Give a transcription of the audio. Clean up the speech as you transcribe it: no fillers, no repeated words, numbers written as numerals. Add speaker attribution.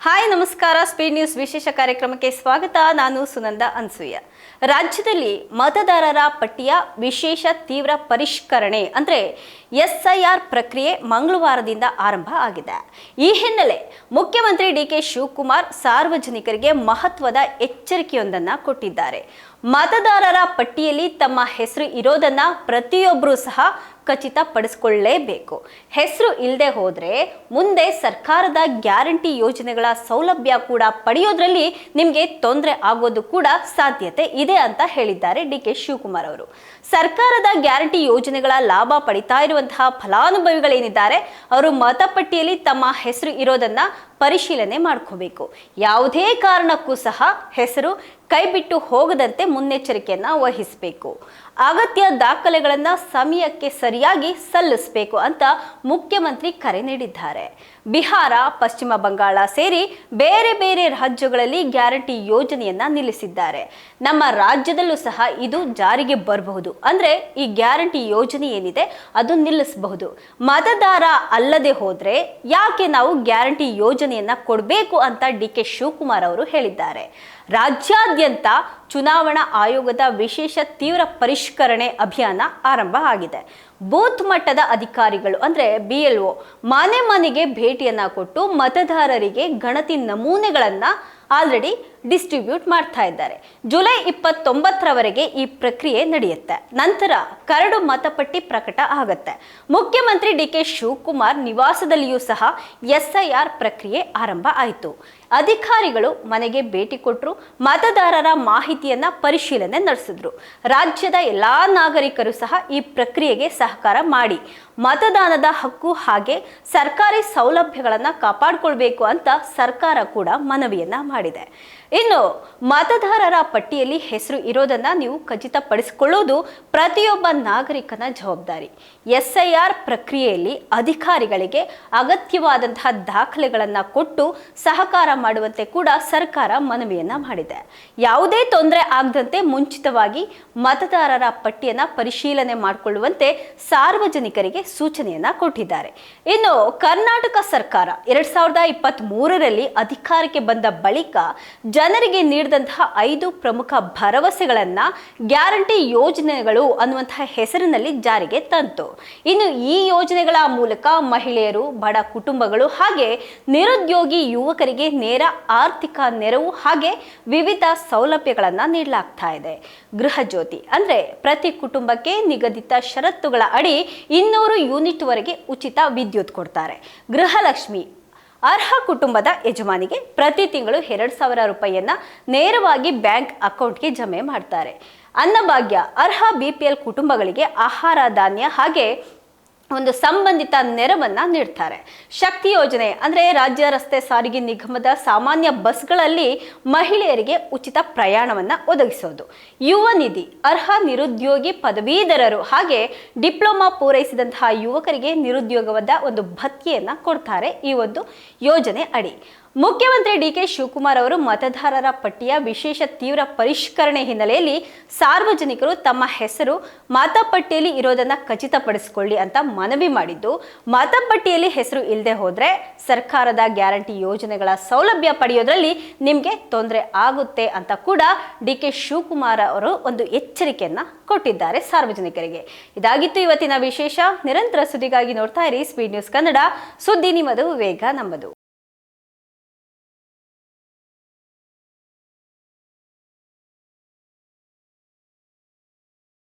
Speaker 1: Hi ನಮಸ್ಕಾರ. Speed news ವಿಶೇಷ ಕಾರ್ಯಕ್ರಮಕ್ಕೆ ಸ್ವಾಗತ. ನಾನು ಸುನಂದ ಅನ್ಸೂಯ. ರಾಜ್ಯದಲ್ಲಿ ಮತದಾರರ ಪಟ್ಟಿಯ ವಿಶೇಷ ತೀವ್ರ ಪರಿಷ್ಕರಣೆ ಅಂದರೆ SIR ಪ್ರಕ್ರಿಯೆ ಮಂಗಳವಾರದಿಂದ ಆರಂಭ ಆಗಿದೆ. ಈ ಹಿನ್ನೆಲೆ ಮುಖ್ಯಮಂತ್ರಿ DK ಶಿವಕುಮಾರ್ ಸಾರ್ವಜನಿಕರಿಗೆ ಮಹತ್ವದ ಎಚ್ಚರಿಕೆಯೊಂದನ್ನು ಕೊಟ್ಟಿದ್ದಾರೆ. ಮತದಾರರ ಪಟ್ಟಿಯಲ್ಲಿ ತಮ್ಮ ಹೆಸರು ಇರೋದನ್ನ ಪ್ರತಿಯೊಬ್ಬರೂ ಸಹ ಖಚಿತಪಡಿಸಿಕೊಳ್ಳಲೇಬೇಕು. ಹೆಸರು ಇಲ್ಲದೆ ಹೋದ್ರೆ ಮುಂದೆ ಸರ್ಕಾರದ ಗ್ಯಾರಂಟಿ ಯೋಜನೆಗಳ ಸೌಲಭ್ಯ ಕೂಡ ಪಡೆಯೋದ್ರಲ್ಲಿ ನಿಮಗೆ ತೊಂದರೆ ಆಗೋದು ಕೂಡ ಸಾಧ್ಯತೆ ಇದೆ ಅಂತ ಹೇಳಿದ್ದಾರೆ DK ಶಿವಕುಮಾರ್ ಅವರು. ಸರ್ಕಾರದ ಗ್ಯಾರಂಟಿ ಯೋಜನೆಗಳ ಲಾಭ ಪಡಿತಾ ಇರುವಂತಹ ಫಲಾನುಭವಿಗಳೇನಿದ್ದಾರೆ ಅವರು ಮತಪಟ್ಟಿಯಲ್ಲಿ ತಮ್ಮ ಹೆಸರು ಇರೋದನ್ನ ಪರಿಶೀಲನೆ ಮಾಡ್ಕೋಬೇಕು. ಯಾವುದೇ ಕಾರಣಕ್ಕೂ ಸಹ ಹೆಸರು ಕೈಬಿಟ್ಟು ಹೋಗದಂತೆ ಮುನ್ನೆಚ್ಚರಿಕೆಯನ್ನ ವಹಿಸಬೇಕು. ಅಗತ್ಯ ದಾಖಲೆಗಳನ್ನು ಸಮಯಕ್ಕೆ ಸರಿಯಾಗಿ ಸಲ್ಲಿಸಬೇಕು ಅಂತ ಮುಖ್ಯಮಂತ್ರಿ ಕರೆ ನೀಡಿದ್ದಾರೆ. ಬಿಹಾರ, ಪಶ್ಚಿಮ ಬಂಗಾಳ ಸೇರಿ ಬೇರೆ ಬೇರೆ ರಾಜ್ಯಗಳಲ್ಲಿ ಗ್ಯಾರಂಟಿ ಯೋಜನೆಯನ್ನ ನಿಲ್ಲಿಸಿದ್ದಾರೆ. ನಮ್ಮ ರಾಜ್ಯದಲ್ಲೂ ಸಹ ಇದು ಜಾರಿಗೆ ಬರಬಹುದು. ಅಂದ್ರೆ ಈ ಗ್ಯಾರಂಟಿ ಯೋಜನೆ ಏನಿದೆ ಅದು ನಿಲ್ಲಿಸಬಹುದು. ಮತದಾರ ಅಲ್ಲದೆ ಹೋದ್ರೆ ಯಾಕೆ ನಾವು ಗ್ಯಾರಂಟಿ ಯೋಜನೆಯನ್ನ ಕೊಡಬೇಕು ಅಂತ DK ಶಿವಕುಮಾರ್ ಅವರು ಹೇಳಿದ್ದಾರೆ. ರಾಜ್ಯಾದ್ಯಂತ ಚುನಾವಣಾ ಆಯೋಗದ ವಿಶೇಷ ತೀವ್ರ ಪರಿಷ್ಕರಣೆ ಅಭಿಯಾನ ಆರಂಭ ಆಗಿದೆ. ಬೂತ್ ಮಟ್ಟದ ಅಧಿಕಾರಿಗಳು ಅಂದ್ರೆ BLO ಮನೆ ಮನೆಗೆ ಭೇಟಿಯನ್ನ ಕೊಟ್ಟು ಮತದಾರರಿಗೆ ಗಣತಿ ನಮೂನೆಗಳನ್ನ ಆಲ್ರೆಡಿ ಡಿಸ್ಟ್ರಿಬ್ಯೂಟ್ ಮಾಡ್ತಾ ಇದ್ದಾರೆ. ಜುಲೈ 29ರವರೆಗೆ ಈ ಪ್ರಕ್ರಿಯೆ ನಡೆಯುತ್ತೆ. ನಂತರ ಕರಡು ಮತಪಟ್ಟಿ ಪ್ರಕಟ ಆಗುತ್ತೆ. ಮುಖ್ಯಮಂತ್ರಿ DK ಶಿವಕುಮಾರ್ ನಿವಾಸದಲ್ಲಿಯೂ ಸಹ SIR ಪ್ರಕ್ರಿಯೆ ಆರಂಭ ಆಯಿತು. ಅಧಿಕಾರಿಗಳು ಮನೆಗೆ ಭೇಟಿ ಕೊಟ್ಟರು, ಮತದಾರರ ಮಾಹಿತಿಯನ್ನ ಪರಿಶೀಲನೆ ನಡೆಸಿದ್ರು. ರಾಜ್ಯದ ಎಲ್ಲಾ ನಾಗರಿಕರು ಸಹ ಈ ಪ್ರಕ್ರಿಯೆಗೆ ಸಹಕಾರ ಮಾಡಿ ಮತದಾನದ ಹಕ್ಕು ಹಾಗೆ ಸರ್ಕಾರಿ ಸೌಲಭ್ಯಗಳನ್ನು ಕಾಪಾಡಿಕೊಳ್ಬೇಕು ಅಂತ ಸರ್ಕಾರ ಕೂಡ ಮನವಿಯನ್ನ ಮಾಡಿದೆ. ಇನ್ನು ಮತದಾರರ ಪಟ್ಟಿಯಲ್ಲಿ ಹೆಸರು ಇರೋದನ್ನ ನೀವು ಖಚಿತಪಡಿಸಿಕೊಳ್ಳುವುದು ಪ್ರತಿಯೊಬ್ಬ ನಾಗರಿಕನ ಜವಾಬ್ದಾರಿ. SIR ಪ್ರಕ್ರಿಯೆಯಲ್ಲಿ ಅಧಿಕಾರಿಗಳಿಗೆ ಅಗತ್ಯವಾದಂತಹ ದಾಖಲೆಗಳನ್ನು ಕೊಟ್ಟು ಸಹಕಾರ ಮಾಡುವಂತೆ ಕೂಡ ಸರ್ಕಾರ ಮನವಿಯನ್ನ ಮಾಡಿದೆ. ಯಾವುದೇ ತೊಂದರೆ ಆಗದಂತೆ ಮುಂಚಿತವಾಗಿ ಮತದಾರರ ಪಟ್ಟಿಯನ್ನ ಪರಿಶೀಲನೆ ಮಾಡಿಕೊಳ್ಳುವಂತೆ ಸಾರ್ವಜನಿಕರಿಗೆ ಸೂಚನೆಯನ್ನ ಕೊಟ್ಟಿದ್ದಾರೆ. ಇನ್ನು ಕರ್ನಾಟಕ ಸರ್ಕಾರ 2023ರಲ್ಲಿ ಅಧಿಕಾರಕ್ಕೆ ಬಂದ ಬಳಿಕ ಜನರಿಗೆ ನೀಡಿದಂತಹ 5 ಪ್ರಮುಖ ಭರವಸೆಗಳನ್ನ ಗ್ಯಾರಂಟಿ ಯೋಜನೆಗಳು ಅನ್ನುವಂತಹ ಹೆಸರಿನಲ್ಲಿ ಜಾರಿಗೆ ತಂತು. ಇನ್ನು ಈ ಯೋಜನೆಗಳ ಮೂಲಕ ಮಹಿಳೆಯರು, ಬಡ ಕುಟುಂಬಗಳು ಹಾಗೆ ನಿರುದ್ಯೋಗಿ ಯುವಕರಿಗೆ ನೇರ ಆರ್ಥಿಕ ನೆರವು ಹಾಗೆ ವಿವಿಧ ಸೌಲಭ್ಯಗಳನ್ನ ನೀಡಲಾಗ್ತಾ ಇದೆ. ಗೃಹ ಜ್ಯೋತಿ ಅಂದ್ರೆ ಪ್ರತಿ ಕುಟುಂಬಕ್ಕೆ ನಿಗದಿತ ಷರತ್ತುಗಳ ಅಡಿ 200 ಯೂನಿಟ್ ವರೆಗೆ ಉಚಿತ ವಿದ್ಯುತ್ ಕೊಡ್ತಾರೆ. ಗೃಹಲಕ್ಷ್ಮಿ ಅರ್ಹ ಕುಟುಂಬದ ಯಜಮಾನಿಗೆ ಪ್ರತಿ ತಿಂಗಳು 2,000 ರೂಪಾಯಿಯನ್ನ ನೇರವಾಗಿ ಬ್ಯಾಂಕ್ ಅಕೌಂಟ್ಗೆ ಜಮೆ ಮಾಡ್ತಾರೆ. ಅನ್ನಭಾಗ್ಯ ಅರ್ಹ BPL ಕುಟುಂಬಗಳಿಗೆ ಆಹಾರ ಧಾನ್ಯ ಹಾಗೆ ಒಂದು ಸಂಬಂಧಿತ ನೆರವನ್ನ ನೀಡ್ತಾರೆ. ಶಕ್ತಿ ಯೋಜನೆ ಅಂದ್ರೆ ರಾಜ್ಯ ರಸ್ತೆ ಸಾರಿಗೆ ನಿಗಮದ ಸಾಮಾನ್ಯ ಬಸ್ಗಳಲ್ಲಿ ಮಹಿಳೆಯರಿಗೆ ಉಚಿತ ಪ್ರಯಾಣವನ್ನ ಒದಗಿಸೋದು. ಯುವ ನಿಧಿ ಅರ್ಹ ನಿರುದ್ಯೋಗಿ ಪದವೀಧರರು ಹಾಗೆ ಡಿಪ್ಲೊಮಾ ಪೂರೈಸಿದಂತಹ ಯುವಕರಿಗೆ ನಿರುದ್ಯೋಗವಾದ ಒಂದು ಭತ್ಯೆಯನ್ನ ಕೊಡ್ತಾರೆ ಈ ಒಂದು ಯೋಜನೆ ಅಡಿ. ಮುಖ್ಯಮಂತ್ರಿ DK ಶಿವಕುಮಾರ್ ಅವರು ಮತದಾರರ ಪಟ್ಟಿಯ ವಿಶೇಷ ತೀವ್ರ ಪರಿಷ್ಕರಣೆ ಹಿನ್ನೆಲೆಯಲ್ಲಿ ಸಾರ್ವಜನಿಕರು ತಮ್ಮ ಹೆಸರು ಮತಪಟ್ಟಿಯಲ್ಲಿ ಇರೋದನ್ನ ಖಚಿತಪಡಿಸಿಕೊಳ್ಳಿ ಅಂತ ಮನವಿ ಮಾಡಿದ್ದು, ಮತಪಟ್ಟಿಯಲ್ಲಿ ಹೆಸರು ಇಲ್ಲದೆ ಹೋದ್ರೆ ಸರ್ಕಾರದ ಗ್ಯಾರಂಟಿ ಯೋಜನೆಗಳ ಸೌಲಭ್ಯ ಪಡೆಯೋದ್ರಲ್ಲಿ ನಿಮಗೆ ತೊಂದರೆ ಆಗುತ್ತೆ ಅಂತ ಕೂಡ DK ಶಿವಕುಮಾರ್ ಅವರು ಒಂದು ಎಚ್ಚರಿಕೆಯನ್ನ ಕೊಟ್ಟಿದ್ದಾರೆ ಸಾರ್ವಜನಿಕರಿಗೆ. ಇದಾಗಿತ್ತು ಇವತ್ತಿನ ವಿಶೇಷ. ನಿರಂತರ ಸುದ್ದಿಗಾಗಿ ನೋಡ್ತಾ ಇರಿ ಸ್ಪೀಡ್ ನ್ಯೂಸ್ ಕನ್ನಡ. ಸುದ್ದಿ ನಿಮ್ಮದು, ವೇಗ ನಮ್ಮದು.